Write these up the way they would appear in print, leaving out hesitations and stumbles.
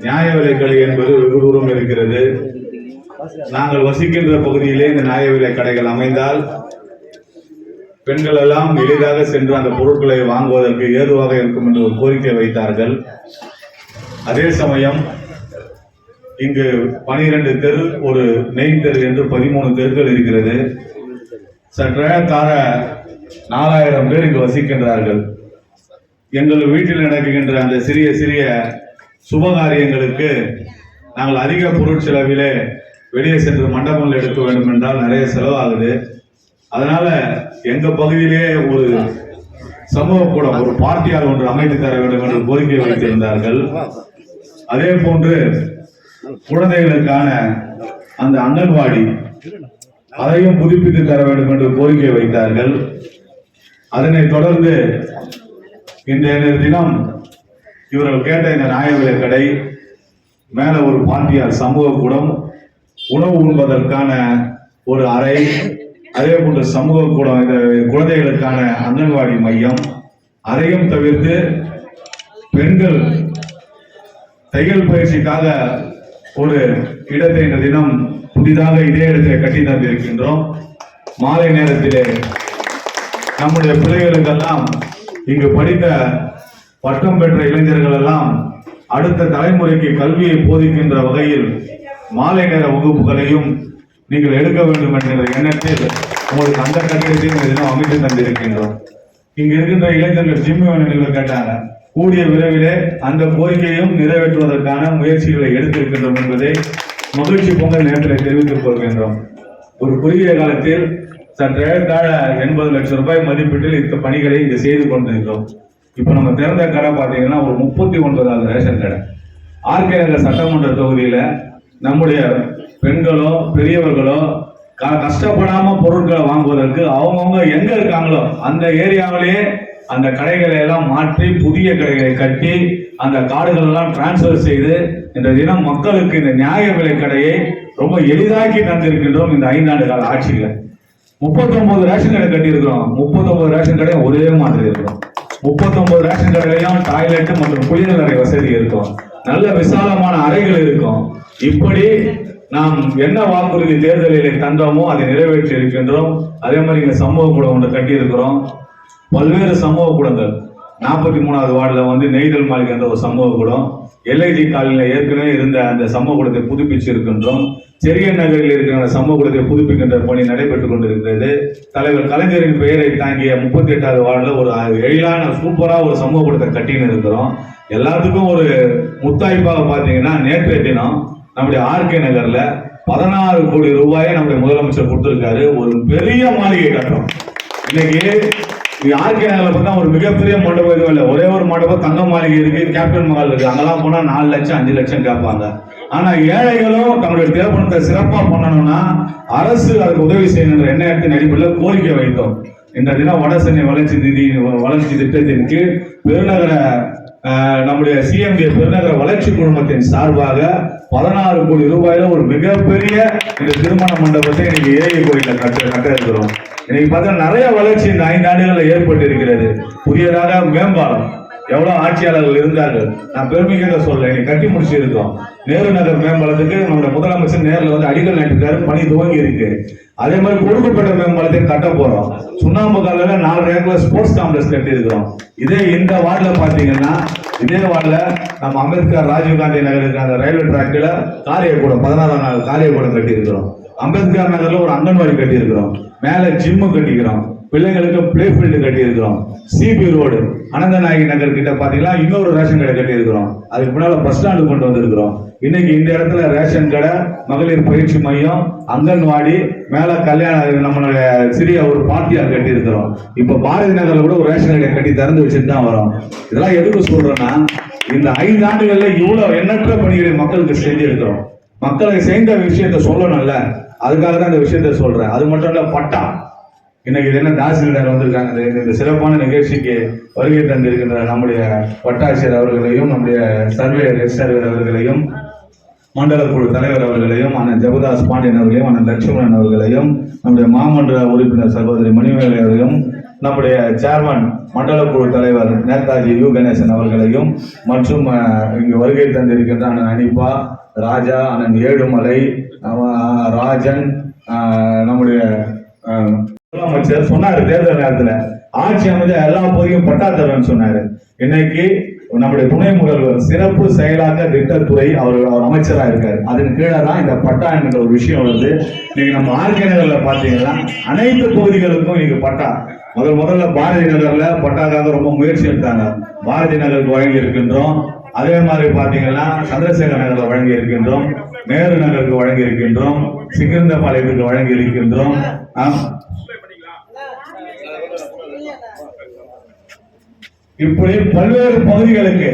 நியாய விலை கடை என்பது வெகு தூரம் இருக்கிறது. நாங்கள் வசிக்கின்ற பகுதியிலே இந்த நியாய விலை கடைகள் அமைந்தால் பெண்கள் எல்லாம் எளிதாக சென்று அந்த பொருட்களை வாங்குவதற்கு ஏதுவாக இருக்கும் என்று ஒரு கோரிக்கை வைத்தார்கள். அதே சமயம் இங்கு 12 தெரு, ஒரு மெயின் தெரு என்று 13 தெருக்கள் இருக்கிறது. சற்றேறத்தாழ 4000 பேர் இங்கு வசிக்கின்றார்கள். எங்கள் வீட்டில் நடக்கின்ற அந்த சிறிய சிறிய சுபகாரியங்களுக்கு நாங்கள் அதிக பொருட்செலவிலே வெளியே சென்று மண்டபங்கள் எடுக்க வேண்டும் என்றால் நிறைய செலவாகுது. அதனால எங்க பகுதியிலே ஒரு சமூக கூடம், ஒரு பார்ட்டியால் ஒன்று அமைத்து தர வேண்டும் என்று கோரிக்கை வைத்திருந்தார்கள். அதே போன்று குழந்தைகளுக்கான அந்த அங்கன்வாடி அதையும் புதுப்பித்து தர வேண்டும் என்று கோரிக்கை வைத்தார்கள். அதனைத் தொடர்ந்து இன்றைய தினம் இவர்கள் கேட்ட இந்த நியாய விலை கடை, மேல ஒரு பார்ட்டியார் சமூக கூடம், உணவு உண்பதற்கான ஒரு அறை, அதே போன்று சமூக கூடம், இந்த குழந்தைகளுக்கான அங்கன்வாடி மையம், அதையும் தவிர்த்து பெண்கள் தையல் பயிற்சிக்காக ஒரு இடத்தை இந்த தினம் புதிதாக இதே இடத்தை கட்டி தந்திருக்கின்றோம். மாலை நேரத்திலே நம்முடைய பிள்ளைகளுக்கெல்லாம் இங்கு படித்த பட்டம் பெற்ற இளைஞர்கள் எல்லாம் அடுத்த தலைமுறைக்கு கல்வியை போதிக்கின்ற வகையில் மாலை நேர வகுப்புகளையும் நீங்கள் எடுக்க வேண்டும் என்கின்ற எண்ணத்தில் உங்களுக்கு அந்த கட்டிடத்தையும் தினம் அமைத்து தந்திருக்கின்றோம். இங்கு இருக்கின்ற இளைஞர்கள் ஜிம் வேணும் கேட்டாங்க. கூடிய விரைவிலே அந்த கோரிக்கையும் நிறைவேற்றுவதற்கான முயற்சிகளை எடுத்திருக்கின்றோம் என்பதை மகிழ்ச்சி பொங்கல் நேரத்தில் தெரிவித்துக் கொள்கின்றோம். ஒரு குறுகிய காலத்தில் சற்றேறத்தாழ 80 லட்சம் ரூபாய் மதிப்பீட்டில் இந்த பணிகளை இங்கு செய்து கொண்டிருக்கிறோம். இப்ப நம்ம திறந்த கடை பார்த்தீங்கன்னா ஒரு 39வது ரேஷன் கடை. ஆர்கே நகர் சட்டமன்ற தொகுதியில நம்முடைய பெண்களோ பெரியவர்களோ கஷ்டப்படாம பொருட்களை வாங்குவதற்கு அவங்கவுங்க எங்க இருக்காங்களோ அந்த ஏரியாவிலேயே அந்த கடைகளை எல்லாம் மாற்றி புதிய கடைகளை கட்டி அந்த கார்டுகள் எல்லாம் டிரான்ஸ்பர் செய்து இந்த தினம் மக்களுக்கு இந்த நியாய விலை கடையை ரொம்ப எளிதாக்கி தந்திருக்கின்றோம். இந்த 5 ஆண்டு கால ஆட்சியில 39 ரேஷன் கடை கட்டி இருக்கிறோம். 39 ரேஷன் கடை ஒரே மாதிரி இருக்கிறோம். 39 ரேஷன் கடையிலும் டாய்லெட் மற்றும் குளியலறை வசதி இருக்கும். நல்ல விசாலமான அறைகள் இருக்கும். இப்படி நாம் என்ன வாக்குறுதி தேர்தலில் தந்தோமோ அதை நிறைவேற்றி இருக்கின்றோம். அதே மாதிரி இங்க சமூக கூடம் ஒன்று கட்டி இருக்கிறோம். பல்வேறு சமூக கூடங்கள் 43வது வார்டில் நெய்தல் மாளிகை என்ற ஒரு சமூக கூடம், எல்ஐஜி காலனியில் ஏற்கனவே இருந்த அந்த சமூக கூடத்தை புதுப்பிச்சு இருக்கின்றோம். செரியன் நகரில் இருக்கிற சமூக கூடத்தை புதுப்பிக்கின்ற பணி நடைபெற்றுக் கொண்டிருக்கிறது. தலைவர் கலைஞரின் பெயரை தாங்கிய 38வது வார்டில் ஒரு எழிலான சூப்பரா ஒரு சமூக கூடத்தை கட்டின்னு இருக்கிறோம். எல்லாத்துக்கும் ஒரு முத்தாய்ப்பாக பார்த்தீங்கன்னா நேற்றைய தினம் நம்முடைய ஆர்கே நகர்ல 16 கோடி ரூபாயை நம்முடைய முதலமைச்சர் கொடுத்திருக்காரு. ஒரு பெரிய மாளிகை கட்டுறோம். இன்னைக்கு ஆர்கே நகர்ல பார்த்தா ஒரு மிகப்பெரிய மண்டபம் எதுவும் இல்லை. ஒரே ஒரு மண்டபம் தங்க மாளிகை இருக்கு, கேப்டன் மகால் இருக்கு. அங்கெல்லாம் போனா 4 லட்சம் 5 லட்சம் கேட்பாங்க. ஆனா ஏழைகளும் தங்களுடைய தேர்தலத்தை சிறப்பா பண்ணணும்னா அரசு அதுக்கு உதவி செய்யணுன்ற எண்ணத்தின் அடிப்படையில் கோரிக்கை வைத்தோம். இந்த தினம் வடசென்னை வளர்ச்சி திட்டத்தின் கீழ் பெருநகர நம்முடைய சிஎம்டி பெருநகர வளர்ச்சி குழுமத்தின் சார்பாக 16 கோடி ரூபாயில ஒரு மிகப்பெரிய இந்த திருமண மண்டபத்தை இன்னைக்கு ஏஐ கோயில கட்ட இருக்கிறோம். இன்னைக்கு பார்த்தா நிறைய வளர்ச்சி இந்த 5 ஆண்டுகளில் ஏற்பட்டு இருக்கிறது. புதியதாக மேம்பாலம் எவ்வளவு ஆட்சியாளர்கள் இருந்தார்கள், நான் பெருமைக்காக சொல்ல இன்னைக்கு கட்டி முடிச்சு இருக்கோம். நேரு நகர் மேம்பாலத்துக்கு நம்முடைய முதலமைச்சர் நேரில் அடிக்கல் நாட்டிருக்காரு, பணி துவங்கி இருக்கு. அதே மாதிரி கொடுக்கப்பட்ட மேம்பாலத்தை கட்ட போறோம். சுண்ணாம்பு காலையில 4 ஏக்கர் ஸ்போர்ட்ஸ் காம்ப்ளெக்ஸ் கட்டி இருக்கிறோம். இதே இந்த வார்டில் பாத்தீங்கன்னா இதே வார்டில் நம்ம அம்பேத்கர் ராஜீவ்காந்தி நகருக்கு அந்த ரயில்வே டிராக்ல காரியக்கூடம் 16ஆம் நாள் காரியக்கூடம் கட்டி இருக்கிறோம். அம்பேத்கர் நகர்ல ஒரு அங்கன்வாடி கட்டி இருக்கிறோம். மேல ஜிம்மு கட்டிக்கிறோம். பிள்ளைங்களுக்கு பிளே ஃபீல்டு கட்டி இருக்கிறோம். சிபி ரோடு அனந்தநாயகி நகர் கிட்ட பாத்தீங்கன்னா இன்னொரு ரேஷன் கடை கட்டி இருக்கிறோம். அதுக்கு முன்னால பஸ் ஸ்டாண்டு கொண்டு வந்திருக்கிறோம். இன்னைக்கு இந்த இடத்துல ரேஷன் கடை, மகளிர் பயிற்சி மையம், அங்கன்வாடி, மேல கல்யாணம் நம்மளுடைய சிறிய ஒரு பார்ட்டியார் கட்டி இருக்கிறோம். இப்ப பாரதி நகர்ல கூட ஒரு ரேஷன் கடை கட்டி திறந்து வச்சுட்டு தான் வரோம். இதெல்லாம் எதுக்கு சொல்றேன்னா இந்த 5 ஆண்டுகள்ல இவ்வளவு எண்ணற்ற பணிகளை மக்களுக்கு செஞ்சு இருக்கிறோம். மக்களை செய்த விஷயத்த சொல்லணும்ல, அதுக்காக தான் இந்த விஷயத்த சொல்றேன். அது மட்டும் இல்ல, பட்டா இன்னைக்கு இது என்ன தாசில்தார் வந்திருக்காங்க. இந்த சிறப்பான நிகழ்ச்சிக்கு வருகை தந்திருக்கின்ற நம்முடைய வட்டாட்சியர் அவர்களையும், நம்முடைய சர்வேயர் அவர்களையும், மண்டல குழு தலைவர் அவர்களையும், அண்ணன் ஜெபதாஸ் பாண்டியன் அவர்களையும், அண்ணன் லட்சுமணன் அவர்களையும், நம்முடைய மாமன்ற உறுப்பினர் சகோதரி மணிமேலை அவர்களையும், நம்முடைய சேர்மன் மண்டல குழு தலைவர் நேதாஜி யு கணேசன் அவர்களையும் மற்றும் இங்கு வருகை தந்திருக்கின்ற அண்ணன் அனிப்பா, ராஜா, அண்ணன் ஏழுமலை, ராஜன், நம்முடைய முதலமைச்சர் சொன்னாரு தேர்தல் நேரத்தில் ஆட்சி அமைஞ்ச எல்லா பகுதியும் பட்டா தருவேன்னு சொன்னாரு. இன்னைக்கு நம்முடைய துணை முதல்வர் சிறப்பு செயலாக்க திட்டத்துறை அவர் அமைச்சராக இருக்காரு. அதன் கீழே தான் இந்த பட்டா என்கிற ஒரு விஷயம் வருது. இன்னைக்கு நம்ம ஆர்கே நகர்ல பாத்தீங்கன்னா அனைத்து பகுதிகளுக்கும் இன்னைக்கு பட்டா முதல்ல பாரதி நகர்ல பட்டாக்காக ரொம்ப முயற்சி எடுத்தாங்க. பாரதி நகருக்கு வழங்கி இருக்கின்றோம். அதே மாதிரி பாத்தீங்கன்னா சந்திரசேகர் நகர்ல வழங்கி இருக்கின்றோம், நேரு நகருக்கு வழங்கி இருக்கின்றோம், சிகிருந்தபாளையத்துக்கு வழங்கி இருக்கின்றோம். இப்படி பல்வேறு பகுதிகளுக்கு.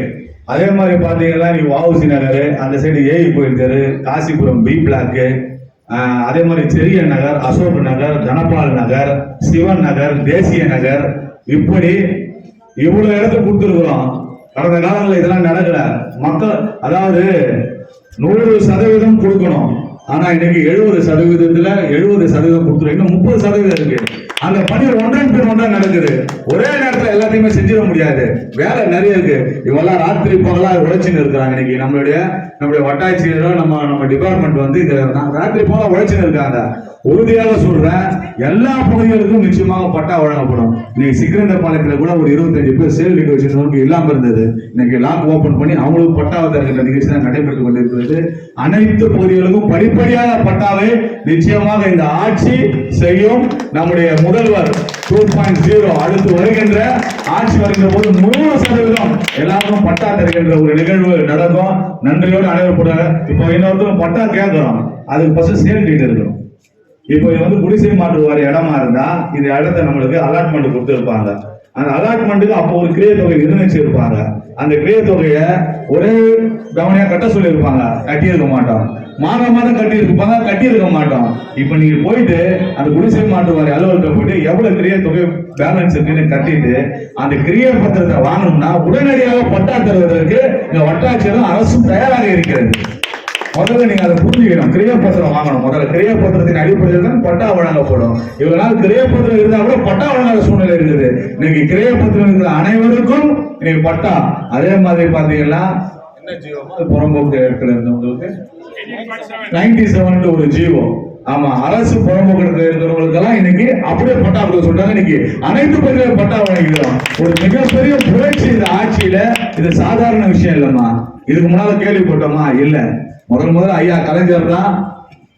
அதே மாதிரி பாத்தீங்கன்னா நீ வஉசி நகர், அந்த சைடு ஏஇ கோயில் தெரு, காசிபுரம் பி பிளாக்கு, அதே மாதிரி செரிய நகர், அசோக் நகர், தனபால் நகர், சிவன் நகர், தேசிய நகர், இப்படி இவ்வளவு இடத்துக்கு கொடுத்துருக்குறோம். கடந்த காலங்களில் இதெல்லாம் நடக்கல. மக்கள் அதாவது 100% கொடுக்கணும். ஆனா இன்னைக்கு 70%, 70% கொடுத்துரும். இன்னும் 30% இருக்கு. அந்த பணி ஒன்றன் பின் ஒன்றா நடக்குது. ஒரே நேரத்தில் எல்லாத்தையுமே செஞ்சிட முடியாது. வேலை நிறைய இருக்கு. இவெல்லாம் ராத்திரி பகலா உழைச்சின்னு இருக்கிறாங்க. இன்னைக்கு நம்மளுடைய வட்டாட்சியரோ நம்ம டிபார்ட்மெண்ட் வந்து ராத்திரி பகலா உழைச்சின்னு இருக்காங்க. உறுதியாக சொல்றேன், எல்லா பகுதிகளுக்கும் நிச்சயமாக பட்டா வழங்கப்படும். இன்னைக்கு சிக்கிரந்தபாளையத்தில் கூட ஒரு 25 பேர் சேல் டீட் வச்சிருந்தவங்க இல்லாம இருந்தது. இன்னைக்கு லாக் ஓபன் பண்ணி அவங்களுக்கு பட்டாவை தருகின்ற நிகழ்ச்சி தான் நடைபெற்றுக் கொண்டிருக்கிறது. அனைத்து பகுதிகளுக்கும் படிப்படியாக பட்டாவை நிச்சயமாக இந்த ஆட்சி செய்யும். நம்முடைய முதல்வர் 2.0 அடுத்து வருகின்ற ஆட்சி வருகின்ற போது 100% எல்லாருக்கும் பட்டா தருகின்ற ஒரு நிகழ்வு நடக்கும். நன்றியோடு அனைவரும். இப்போ இன்னொருத்தரும் பட்டா கேட்கிறோம், அதுக்கு ஃபர்ஸ்ட் சேல் டீட் இருக்கணும். இப்போ இது வந்து குடிசை மாற்று வாரிய இடமா இருந்தா இந்த இடத்த நம்மளுக்கு அலாட்மெண்ட் கொடுத்துருப்பாங்க. அந்த அலாட்மெண்ட்டுக்கு அப்போ ஒரு கிரிய தொகை நிர்ணயிச்சிருப்பாங்க. அந்த கிரிய தொகையை ஒரே கவனியா கட்ட சொல்லியிருப்பாங்க. கட்டியிருக்க மாட்டோம். மாதம் கட்டியிருக்க மாட்டோம். இப்ப நீங்க போயிட்டு அந்த குடிசை மாற்று வாரிய அலுவலகத்தை போயிட்டு எவ்வளவு கிரிய தொகை பேலன்ஸ் இருக்குன்னு கட்டிட்டு அந்த கிரிய பத்திரத்தை வாங்கணும்னா உடனடியாக பட்டா தருவதற்கு இந்த வட்டாட்சியரும் அரசும் தயாராக இருக்கிறது. முதல்ல நீங்க அதை புரிஞ்சுக்கணும். கிரியப்பத்திரம் வாங்கணும். முதல்ல கிரியப்பத்திரத்தின் அடிப்படையில் தான் பட்டா வழங்கப்படும். இவ்வளவு நாள் கிரியப்பத்திரம் இருந்தா கூட பட்டா வழங்காத சூழ்நிலை இருக்குது. இன்னைக்கு கிரியப்பத்திரம் இருக்கிற அனைவருக்கும் இன்னைக்கு பட்டா. அதே மாதிரி பாத்தீங்கன்னா என்ன ஜீவோ புறம்போக்கு இடத்துல இருந்தவங்களுக்கு 97 ஒரு ஜீவோ. ஆமா, அரசு புறம்போக்கு இருக்கிறவங்களுக்கெல்லாம் இன்னைக்கு அப்படியே பட்டா கொடுக்க சொல்றாங்க. இன்னைக்கு அனைத்து பகுதியிலும் பட்டா வழங்கிக்கிறோம். ஒரு மிகப்பெரிய புரட்சி இந்த ஆட்சியில. இது சாதாரண விஷயம் இல்லம்மா. இதுக்கு முன்னால கேள்விப்பட்டோமா? இல்ல. முதல்ல ஐயா கலைஞர் தான்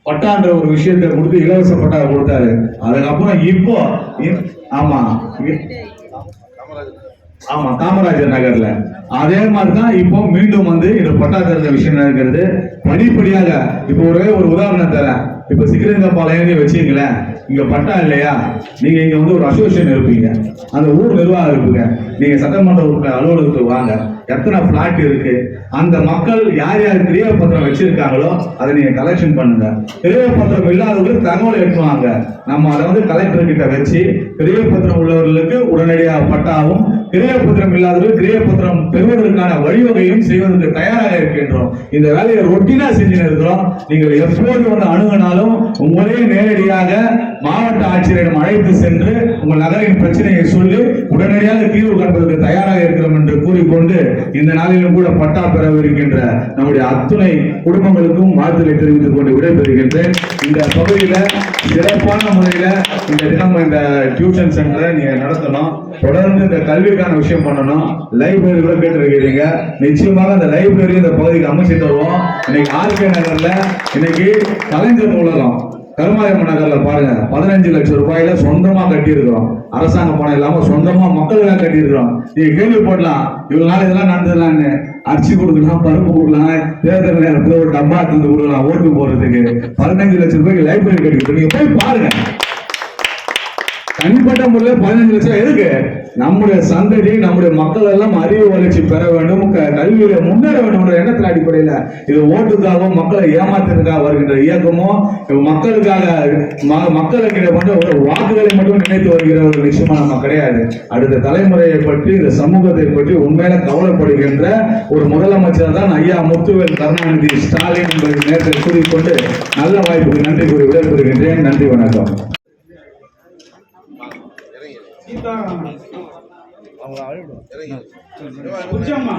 பட்டான்ற ஒரு விஷயத்தை கொடுத்து இலவச பட்டா கொடுத்தாரு. அதுக்கப்புறம் இப்போ காமராஜர் நகர்ல அதே மாதிரிதான் இப்போ மீண்டும் வந்து இந்த பட்டா தருகிற விஷயம் நடக்கிறது. படிப்படியாக இப்போ ஒரே ஒரு உதாரணம் தரேன். இப்ப சிக்கிரந்தபாளையம் வச்சுங்களேன், இங்க பட்டா இல்லையா, நீங்க இங்க வந்து ஒரு அசோசியேஷன் இருப்பீங்க, அந்த ஊர் நிர்வாகம் இருப்பீங்க. நீங்க சட்டமன்ற உறுப்பினர் அலுவலகத்துக்கு வாங்க, எத்தனை பிளாட் இருக்கு, அந்த மக்கள் யார் யார் கிரிய பத்திரம் வச்சிருக்காங்களோ அதை நீங்க கலெக்ஷன் பண்ணுங்க. கிரிய பத்திரம் இல்லாதவங்களுக்கு தகவல் எடுத்துவாங்க. நம்ம அதை வந்து கலெக்டர் கிட்ட வச்சு கிரிய பத்திரம் உள்ளவர்களுக்கு உடனடியாக பட்டாவும், கிரிய பத்திரம் இல்லாதவர்கள் கிரிய பத்திரம் பெறுவதற்கான வழிவகையும் செய்வதற்கு தயாராக இருக்கின்றோம். இந்த வேலையை ரொட்டீனா செஞ்சு இருக்கிறோம். நீங்கள் எப்போது வந்து அணுகினாலும் உங்களே நேரடியாக மாவட்ட ஆட்சியரிடம் அழைத்து சென்று உங்கள் நகரின் பிரச்சனையை சொல்லி உடனடியாக தீர்வு காண்பதற்கு தயாராக இருக்கிறோம் என்று கூறிக்கொண்டு இந்த நாளிலும் கூட பட்டா பெறவிருக்கின்ற நம்முடைய அத்துணை குடும்பங்களுக்கும் வாழ்த்துக்களை தெரிவித்துக் கொண்டு விடைபெறுகின்றேன். இந்த பகுதியில சிறப்பான முறையில இந்த தினம் இந்த டியூஷன் சென்டரை நீங்க நடத்தணும். தொடர்ந்து இந்த கல்விக்கான விஷயம் பண்ணணும். லைப்ரரி கூட கேட்டிருக்கிறீங்க. நிச்சயமாக அந்த லைப்ரரி இந்த பகுதிக்கு அமைச்சு தருவோம். இன்னைக்கு ஆர்கே நகர்ல இன்னைக்கு கலைஞர் நூலகம் கருமாரியம்மன் நகர்ல பாருங்க, 15 லட்சம் ரூபாயில சொந்தமா கட்டி இருக்கிறோம். அரசாங்க பணம் இல்லாம சொந்தமா மக்களுக்காக கட்டி இருக்கிறோம். நீங்க கேள்விப்படலாம், இவ்வளவு நாள் இதெல்லாம் நடந்ததுலான்னு. அரிசி கொடுக்கலாம், பருப்பு கொடுக்கலாம், தேர்தல் நேரத்தில் ஒரு டப்பா தந்து கொடுக்கலாம் ஓட்டு போறதுக்கு. 15 லட்சம் ரூபாய்க்கு லைப்ரரி கட்டி நீங்க போய் பாருங்க. தனிப்பட்ட முறையில் 15 லட்சம் எதுக்கு? நம்முடைய சந்ததி, நம்முடைய மக்கள் எல்லாம் அறிவு வளர்ச்சி பெற வேண்டும், கல்வியில முன்னேற வேண்டும் என்ற எண்ணத்தின் அடிப்படையில் இது ஓட்டுக்காகவும் மக்களை ஏமாத்துறதுக்காக வருகின்ற இயக்கமோ மக்களுக்காக மக்களுக்கு ஒரு வாக்குகளை மட்டும் நினைத்து வருகிறவர்கள் நிச்சயமா நம்ம கிடையாது. அடுத்த தலைமுறையை பற்றி, இந்த சமூகத்தை பற்றி உண்மையில கவலைப்படுகின்ற ஒரு முதலமைச்சர் தான் ஐயா முத்துவேல் கருணாநிதி ஸ்டாலின் என்பதை நேரத்தை கூறிக்கொண்டு நல்ல வாய்ப்புக்கு நன்றி கூறி விடைபெறுகின்றேன். நன்றி, வணக்கம். சீதாராமன், உச்சம்மா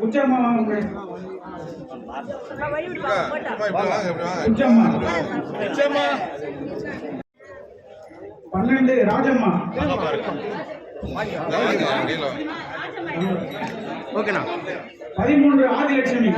உச்சம்மா வாங்க உச்சம்மா 12 ராஜம்மா ஓகேண்ணா 13 ஆதிலட்சுமி